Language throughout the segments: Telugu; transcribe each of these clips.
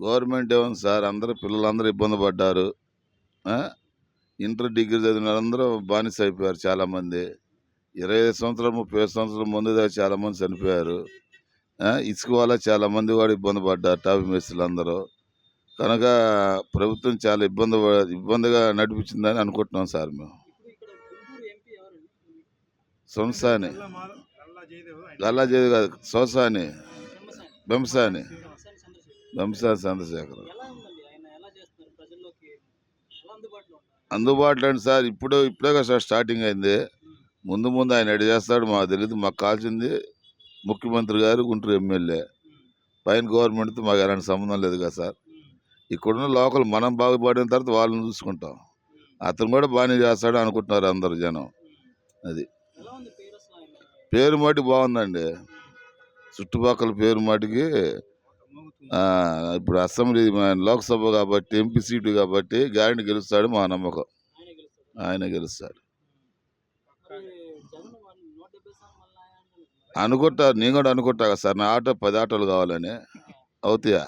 గవర్నమెంట్ ఏముంది సార్, అందరూ పిల్లలందరూ ఇబ్బంది పడ్డారు. ఆ? ఇంటర్ డిగ్రీ చదివిన వాళ్ళందరూ బానిస అయిపోయారు. చాలామంది 25 సంవత్సరాలు 35 సంవత్సరాల ముందు దాకా చాలామంది చనిపోయారు. ఇసుక వల్ల చాలామంది కూడా ఇబ్బంది పడ్డారు, టాపీ మేస్త్రీలు అందరూ. కనుక ప్రభుత్వం చాలా ఇబ్బందిగా నడిపించిందని అనుకుంటున్నాం సార్ మేము. సొంసాని గల్లా జయదేవ్ కాదు, సోసాని బెంసాని చంద్రశేఖర్ అందుబాటులో అండి సార్. ఇప్పుడే సార్ స్టార్టింగ్ అయింది. ముందు ఆయన ఎడ చేస్తాడు మాకు తెలియదు. మాకు కావాల్సింది ముఖ్యమంత్రి గారు, గుంటూరు ఎమ్మెల్యే. పైన గవర్నమెంట్తో మాకు ఎలాంటి సంబంధం లేదు కదా సార్. ఇక్కడున్న లోకల్ మనం బాగుపడిన తర్వాత వాళ్ళని చూసుకుంటాం. అతను కూడా బాగానే చేస్తాడు అనుకుంటున్నారు అందరు జనం. అది పేరు మాటికి బాగుందండి. చుట్టుపక్కల పేరు మాటికి ఇప్పుడు అసెంబ్లీ లోక్సభ కాబట్టి, ఎంపీ సీటు కాబట్టి గ్యారెంటీ గెలుస్తాడు మా నమ్మకం. ఆయన గెలుస్తాడు అనుకుంటారు. నేను కూడా అనుకుంటా కదా సార్, నా ఆటో 10 ఆటోలు కావాలని. అవుతాయా?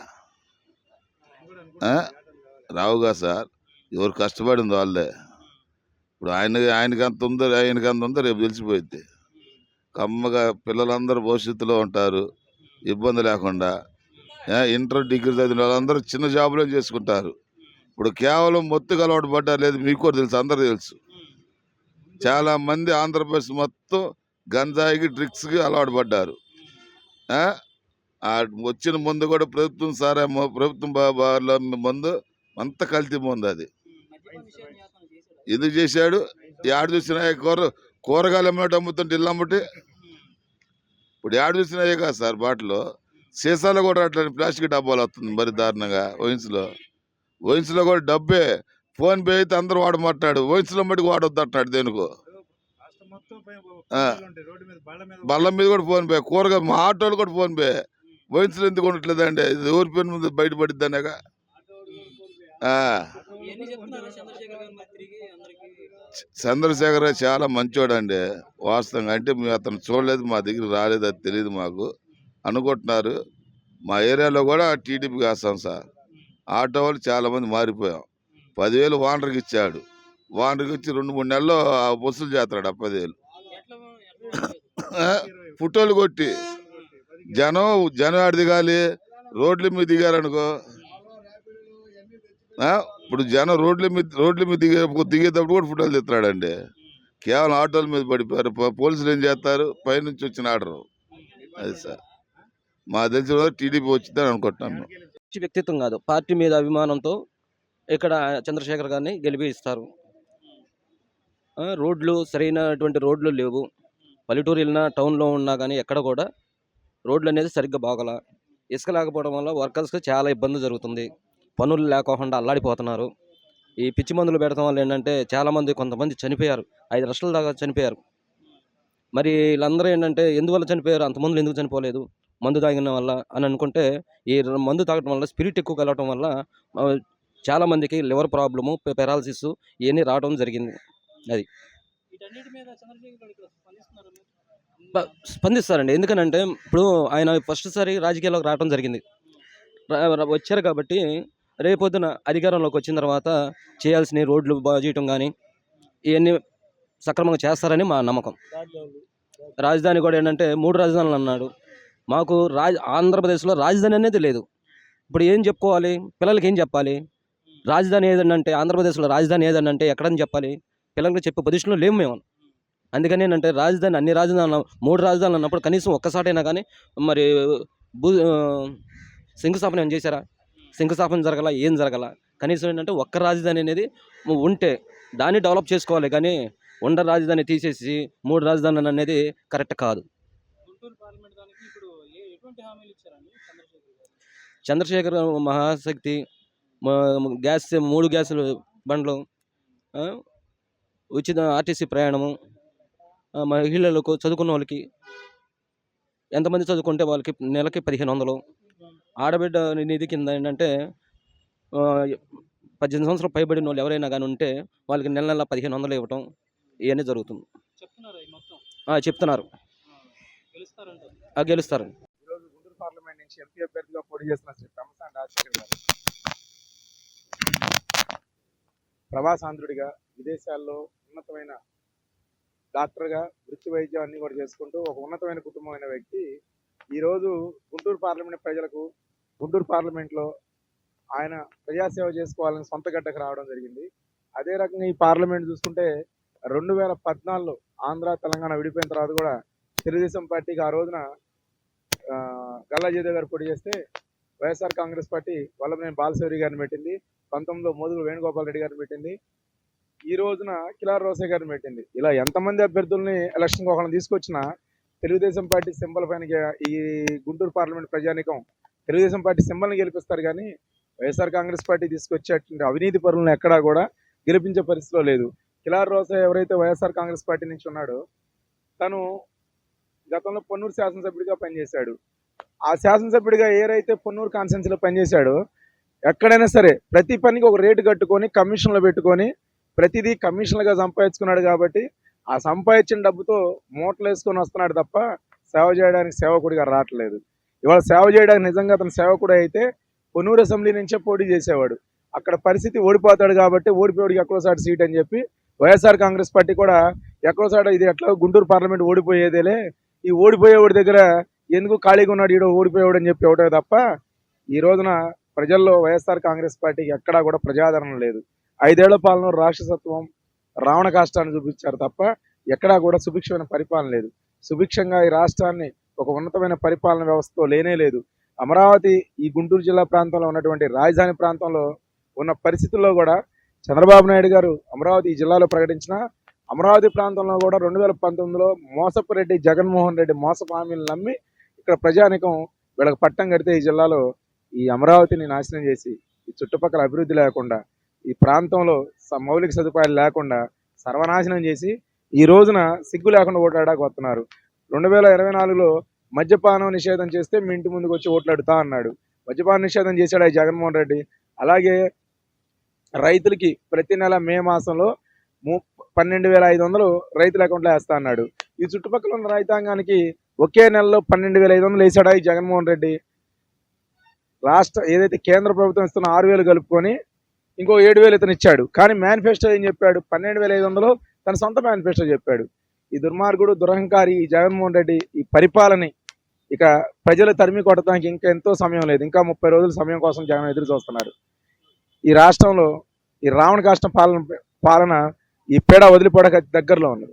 రావుగా సార్. ఎవరు కష్టపడింది వాళ్ళే. ఇప్పుడు ఆయనకి అంత ఉందో రేపు తెలిసిపోయింది. కమ్మగా పిల్లలందరూ భవిష్యత్తులో ఉంటారు, ఇబ్బంది లేకుండా. ఇంటర్ డిగ్రీ చదివిన వాళ్ళందరూ చిన్న జాబులో చేసుకుంటారు. ఇప్పుడు కేవలం మొత్తుకు అలవాటు పడ్డారు లేదు, మీకు కూడా తెలుసు, అందరూ తెలుసు. చాలా మంది ఆంధ్రప్రదేశ్ మొత్తం గంజాయికి, డ్రగ్స్కి అలవాటు పడ్డారు. వచ్చిన ముందు కూడా ప్రభుత్వం బార్ల ముందు అంత కల్తీ ముందు. అది ఎందుకు చేశాడు? యాడ్ చూసినా కూరగాయలు అమ్మేట అమ్ముతుంటే ఇల్లు అమ్మటి. ఇప్పుడు యాడ్ చూసినాయే కదా సార్, బాటిలో సీసాలో కూడా అట్లా ప్లాస్టిక్ డబ్బాలు వస్తుంది మరి దారుణంగా. వైన్స్లో కూడా డబ్బే. ఫోన్ పే అయితే అందరూ వాడమంటాడు, వైన్స్లో మటుకు వాడొద్దు అంటాడు. దేనికో బళ్ళ మీద కూడా ఫోన్ పే, కూరగాయ మా ఆటోలు కూడా ఫోన్ పే. వైన్స్లో ఎందుకు ఉండట్లేదండి? ఇది ఎవరి పేరు ముందు బయటపడిద్ది అనేగా. చంద్రశేఖర్ చాలా మంచోడు అండి వాస్తవంగా. అంటే మేము అతను చూడలేదు, మా దగ్గర రాలేదు, అది తెలియదు మాకు. అనుకుంటున్నారు. మా ఏరియాలో కూడా టీడీపీకి వేస్తాం సార్. ఆటో వాళ్ళు చాలా మంది మారిపోయాం. 10,000 వానర్కి ఇచ్చాడు. వానర్కి ఇచ్చి 2-3 నెలల్లో వసూలు చేస్తాడు ఆ 10,000. ఫోటోలు కొట్టి జనం ఆడ దిగాలి. రోడ్ల మీద దిగారనుకో, ఇప్పుడు జనం రోడ్ల మీద దిగేటప్పుడు కూడా ఫోటోలు తెస్తున్నాడండి. కేవలం ఆటోల మీద పడిపోయారు. పోలీసులు ఏం చేస్తారు? పైనుంచి వచ్చిన ఆర్డరు. అది సార్ మా తెలిసిన టీడీపీ వచ్చిందని అనుకుంటున్నాను. వ్యక్తిత్వం కాదు, పార్టీ మీద అభిమానంతో ఇక్కడ చంద్రశేఖర్ గారిని గెలిపిస్తారు. రోడ్లు సరైనటువంటి రోడ్లు లేవు. పల్లెటూరు వెళ్ళినా, టౌన్లో ఉన్నా కానీ ఎక్కడ కూడా రోడ్లు అనేది సరిగ్గా బాగోలా. ఇసుక లేకపోవడం వల్ల వర్కర్స్కి చాలా ఇబ్బంది జరుగుతుంది. పనులు లేకోకుండా అల్లాడిపోతున్నారు. ఈ పిచ్చి మందులు పెడతాం వల్ల ఏంటంటే కొంతమంది చనిపోయారు. 5 లక్షల దాకా చనిపోయారు. మరి వీళ్ళందరూ ఏంటంటే ఎందువల్ల చనిపోయారు? అంతమంది ఎందుకు చనిపోలేదు? మందు తాగిన వల్ల అని అనుకుంటే, ఈ మందు తాగడం వల్ల స్పిరిట్ ఎక్కువ కలవటం వల్ల చాలామందికి లివర్ ప్రాబ్లము, పెరాలసిస్ ఇవన్నీ రావడం జరిగింది. అది స్పందిస్తారండి. ఎందుకనంటే ఇప్పుడు ఆయన ఫస్ట్ సారి రాజకీయాల్లోకి రావడం జరిగింది. వచ్చారు కాబట్టి రేపొద్దున అధికారంలోకి వచ్చిన తర్వాత చేయాల్సిన రోడ్లు బాగు చేయటం కానీ ఇవన్నీ సక్రమంగా చేస్తారని మా నమ్మకం. రాజధాని కూడా ఏంటంటే 3 రాజధానులు అన్నాడు. మాకు ఆంధ్రప్రదేశ్లో రాజధాని అనేది లేదు. ఇప్పుడు ఏం చెప్పుకోవాలి? పిల్లలకి ఏం చెప్పాలి? రాజధాని ఏదంటే, ఆంధ్రప్రదేశ్లో రాజధాని ఏదంటే ఎక్కడని చెప్పాలి? పిల్లలకి చెప్పే పొజిషన్లో లేము మేము. అందుకని ఏంటంటే అన్ని రాజధానులు 3 రాజధానులు అన్నప్పుడు కనీసం ఒక్కసారైనా కానీ మరి శంకుస్థాపన ఏం చేశారా? శంకుస్థాపన జరగల, ఏం జరగల. కనీసం ఏంటంటే ఒక్క రాజధాని అనేది ఉంటే దాన్ని డెవలప్ చేసుకోవాలి. కానీ రాజధాని తీసేసి 3 రాజధానులు అనేది కరెక్ట్ కాదు. చంద్రశేఖర్ మహాశక్తి, గ్యాస్ 3 గ్యాసులు బండ్లు, ఉచిత ఆర్టీసీ ప్రయాణము, మహిళలకు, చదువుకున్న వాళ్ళకి, ఎంతమంది చదువుకుంటే వాళ్ళకి నెలకి 1,500. ఆడబిడ్డ నిధి కింద ఏంటంటే 18 సంవత్సరాలు పైబడిన వాళ్ళు ఎవరైనా కానీ ఉంటే వాళ్ళకి నెల 1,500 ఇవ్వటం ఇవన్నీ జరుగుతుంది. చెప్తున్నారు. గెలుస్తారు. ఈరోజు గుంటూరు పార్లమెంట్ నుంచి ఎంపీ అభ్యర్థిగా పోటీ చేస్తున్న శ్రీ పెమ్మసాని రాజశేఖర్ గారు ప్రవాసాంధ్రుడిగా విదేశాల్లో ఉన్నతమైన డాక్టర్గా వృత్తి వైద్యం అన్ని కూడా చేసుకుంటూ ఒక ఉన్నతమైన కుటుంబమైన వ్యక్తి ఈరోజు గుంటూరు పార్లమెంట్ ప్రజలకు గుంటూరు పార్లమెంట్లో ఆయన ప్రజాసేవ చేసుకోవాలని సొంత గడ్డకు రావడం జరిగింది. అదే రకంగా ఈ పార్లమెంట్ చూసుకుంటే 2014లో ఆంధ్ర తెలంగాణ విడిపోయిన తర్వాత కూడా తెలుగుదేశం పార్టీకి ఆ రోజున గల్లా జయదేవ్ గారు పోటీ చేస్తే వైఎస్ఆర్ కాంగ్రెస్ పార్టీ వల్లభనేని బాలశౌరి గారిని పెట్టింది. 19లో మోదుగుల వేణుగోపాల్ రెడ్డి గారిని పెట్టింది. ఈ రోజున కిలార్ రోసే గారిని పెట్టింది. ఇలా ఎంతమంది అభ్యర్థుల్ని ఎలక్షన్కి ఒకరిని తీసుకొచ్చినా తెలుగుదేశం పార్టీ సింబల్ పైన ఈ గుంటూరు పార్లమెంట్ ప్రజానికం తెలుగుదేశం పార్టీ సింబల్ని గెలిపిస్తారు కానీ వైఎస్ఆర్ కాంగ్రెస్ పార్టీ తీసుకొచ్చేటువంటి అవినీతి పరులను ఎక్కడా కూడా గెలిపించే పరిస్థితిలో లేదు. కిలార్ రోసే ఎవరైతే వైఎస్ఆర్ కాంగ్రెస్ పార్టీ నుంచి ఉన్నాడో తను గతంలో పొన్నూరు శాసనసభ్యుడిగా పనిచేశాడు. ఆ శాసనసభ్యుడిగా ఏరైతే పొన్నూరు కాన్స్టిట్యున్సీలో పనిచేశాడో ఎక్కడైనా సరే ప్రతి పనికి ఒక రేటు కట్టుకొని కమిషన్లు పెట్టుకొని ప్రతిదీ కమిషన్లుగా సంపాదించుకున్నాడు కాబట్టి ఆ సంపాదించిన డబ్బుతో మూటలు వేసుకొని వస్తున్నాడు తప్ప సేవ చేయడానికి సేవకుడిగా రావట్లేదు. ఇవాళ సేవ చేయడానికి నిజంగా అతను సేవకుడు అయితే పొన్నూరు అసెంబ్లీ నుంచే పోటీ చేసేవాడు. అక్కడ పరిస్థితి ఓడిపోతాడు కాబట్టి ఓడిపోయాడికి ఎక్కడోసారి సీట్ అని చెప్పి వైఎస్ఆర్ కాంగ్రెస్ పార్టీ కూడా ఎక్కడోసారి ఇది ఎట్లా గుంటూరు పార్లమెంట్ ఓడిపోయేదేలే, ఈ ఓడిపోయేవాడి దగ్గర ఎందుకు ఖాళీగా ఉన్నాడు ఈడో ఓడిపోయేవాడు అని చెప్పి ఒకటే తప్ప ఈ రోజున ప్రజల్లో వైఎస్ఆర్ కాంగ్రెస్ పార్టీకి ఎక్కడా కూడా ప్రజాదరణ లేదు. 5 ఏళ్ల పాలన రాక్షసత్వం రావణ కాష్టాన్ని చూపించారు తప్ప ఎక్కడా కూడా సుభిక్షమైన పరిపాలన లేదు. సుభిక్షంగా ఈ రాష్ట్రాన్ని ఒక ఉన్నతమైన పరిపాలన వ్యవస్థతో లేనే లేదు. అమరావతి ఈ గుంటూరు జిల్లా ప్రాంతంలో ఉన్నటువంటి రాజధాని ప్రాంతంలో ఉన్న పరిస్థితుల్లో కూడా చంద్రబాబు నాయుడు గారు అమరావతి ఈ జిల్లాలో ప్రకటించిన అమరావతి ప్రాంతంలో కూడా 2019లో మోసపు రెడ్డి జగన్మోహన్ రెడ్డి మోసపు హామీలు నమ్మి ఇక్కడ ప్రజానికం వీళ్ళకి పట్టం కడితే ఈ జిల్లాలో ఈ అమరావతిని నాశనం చేసి ఈ చుట్టుపక్కల అభివృద్ధి లేకుండా ఈ ప్రాంతంలో మౌలిక సదుపాయాలు లేకుండా సర్వనాశనం చేసి ఈ రోజున సిగ్గు లేకుండా ఓట్లాడాక వస్తున్నారు. 2024లో మద్యపానం నిషేధం చేస్తే మీ ఇంటి ముందుకు వచ్చి ఓట్లాడుతా అన్నాడు. మద్యపాన నిషేధం చేశాడు ఈ జగన్మోహన్ రెడ్డి. అలాగే రైతులకి ప్రతి నెల మే మాసంలో 12,500 రైతుల అకౌంట్లో వేస్తా అన్నాడు. ఈ చుట్టుపక్కల ఉన్న రైతాంగానికి ఒకే నెలలో 12,500 వేసాడా ఈ జగన్మోహన్ రెడ్డి. రాష్ట్ర ఏదైతే కేంద్ర ప్రభుత్వం ఇస్తున్న 6,000 కలుపుకొని ఇంకో 7,000 ఇతను ఇచ్చాడు. కానీ మేనిఫెస్టో ఏం చెప్పాడు? 12,500 తన సొంత మేనిఫెస్టో చెప్పాడు. ఈ దుర్మార్గుడు దురహంకారి ఈ జగన్మోహన్ రెడ్డి ఈ పరిపాలన ఇక ప్రజలు తరిమి కొట్టడానికి ఇంకా ఎంతో సమయం లేదు. ఇంకా 30 రోజుల సమయం కోసం జగన్ ఎదురు చూస్తున్నారు. ఈ రాష్ట్రంలో ఈ రావణ కాష్టం పాలన ఈ పేడ వదిలిపోవడానికి దగ్గరలో ఉంది.